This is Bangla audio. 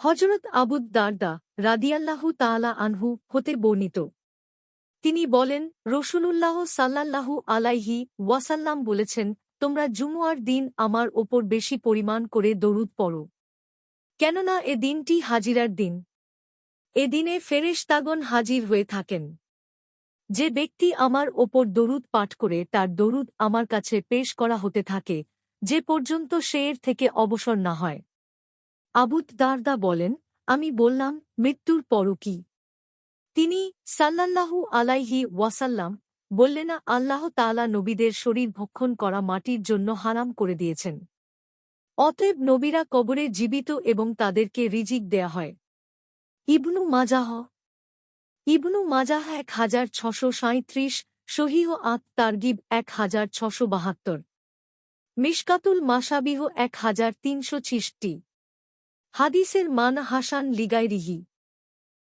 হযরত আবু দারদা রাদিয়াল্লাহু তাআলা আনহু হতে বর্ণিত। তিনি বলেন, রাসূলুল্লাহ সাল্লাল্লাহু আলাইহি ওয়াসাল্লাম বলেছেন, তোমরা জুমুয়ার দিন আমার ওপর বেশি পরিমাণ করে দরুদ পড়ো। কেননা এ দিনটি হাজিরার দিন। এ দিনে ফেরেশতাগণ হাজির হয়ে থাকেন। যে ব্যক্তি আমার ওপর দরুদ পাঠ করে তার দরুদ আমার কাছে পেশ করা হতে থাকে, যে পর্যন্ত সে এর থেকে অবসর না হয়। আবু দারদা বলেন, আমি বললাম, মৃত্যুর পরও কি? তিনি সাল্লাল্লাহু আলাইহি ওয়াসাল্লাম বললেন, আল্লাহ তাআলা নবীদের শরীর ভক্ষণ করা মাটির জন্য হারাম করে দিয়েছেন। অতএব নবীরা কবরে জীবিত এবং তাদেরকে রিজিক দেয়া হয়। ইবনু মাজাহ 1637, সহিহ তারগিব 1672, মিশকাতুল মাসাবিহ 1366। হাদিসের মান হাসান লিগাইরিহি।